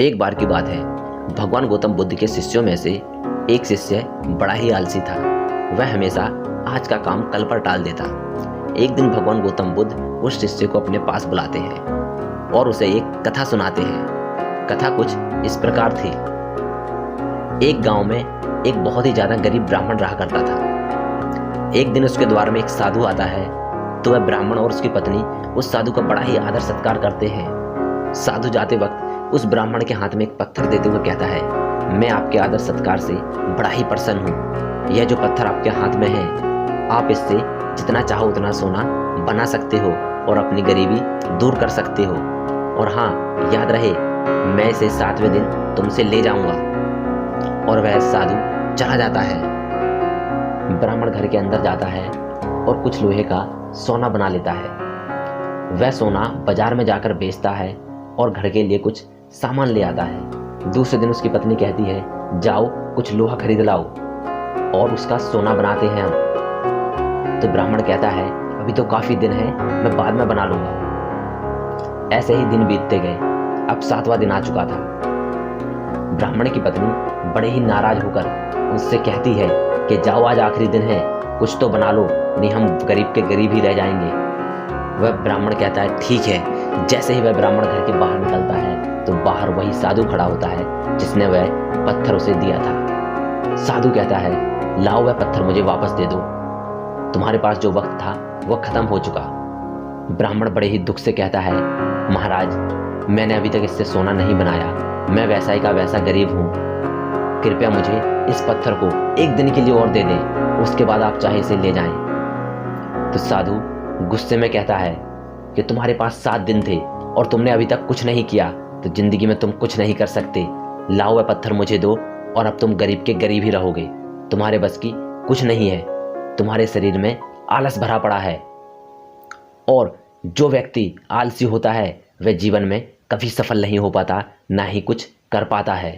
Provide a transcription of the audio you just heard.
एक बार की बात है, भगवान गौतम बुद्ध के शिष्यों में से एक शिष्य बड़ा ही आलसी था। वह हमेशा आज का काम कल पर टाल देता। एक दिन भगवान गौतम बुद्ध उस शिष्य को अपने पास बुलाते हैं और उसे एक कथा सुनाते हैं। कथा कुछ इस प्रकार थी। एक गांव में एक बहुत ही ज्यादा गरीब ब्राह्मण रहा करता था। एक दिन उसके द्वार में एक साधु आता है, तो वह ब्राह्मण और उसकी पत्नी उस साधु का बड़ा ही आदर सत्कार करते हैं। साधु जाते वक्त उस ब्राह्मण के हाथ में एक पत्थर देते हुए कहता है, मैं आपके आदर सत्कार से बड़ा ही प्रसन्न हूँ। यह जो पत्थर आपके हाथ में है, आप इससे जितना चाहो उतना सोना बना सकते हो और अपनी गरीबी दूर कर सकते हो। और हाँ, याद रहे, मैं इसे 7वें दिन तुमसे ले जाऊंगा। और वह साधु चला जाता है। ब्राह्मण घर के अंदर जाता है और कुछ लोहे का सोना बना लेता है। वह सोना बाजार में जाकर बेचता है और घर के लिए कुछ सामान ले आता है। दूसरे दिन उसकी पत्नी कहती है, जाओ कुछ लोहा खरीद लाओ और उसका सोना बनाते हैं हम। तो ब्राह्मण कहता है, अभी तो काफी दिन है, मैं बाद में बना लूंगा। ऐसे ही दिन बीतते गए। अब 7वां दिन आ चुका था। ब्राह्मण की पत्नी बड़े ही नाराज होकर उससे कहती है कि जाओ, आज आखिरी दिन है, कुछ तो बना लो, नहीं हम गरीब के गरीब ही रह जाएंगे। वह ब्राह्मण कहता है, ठीक है। जैसे ही वह ब्राह्मण घर के बाहर निकलता है तो बाहर वही साधु खड़ा होता है जिसने वह पत्थर उसे दिया था। साधु कहता है, लाओ वह पत्थर मुझे वापस दे दो, तुम्हारे पास जो वक्त था वह खत्म हो चुका। ब्राह्मण बड़े ही दुख से कहता है, महाराज, मैंने अभी तक इससे सोना नहीं बनाया, मैं वैसा ही का वैसा गरीब हूँ, कृपया मुझे इस पत्थर को एक दिन के लिए और दे दें, उसके बाद आप चाहे इसे ले जाएं। तो साधु गुस्से में कहता है कि तुम्हारे पास 7 दिन थे और तुमने अभी तक कुछ नहीं किया, तो जिंदगी में तुम कुछ नहीं कर सकते। लाओ वह पत्थर मुझे दो और अब तुम गरीब के गरीब ही रहोगे। तुम्हारे बस की कुछ नहीं है, तुम्हारे शरीर में आलस भरा पड़ा है और जो व्यक्ति आलसी होता है वह जीवन में कभी सफल नहीं हो पाता, ना ही कुछ कर पाता है।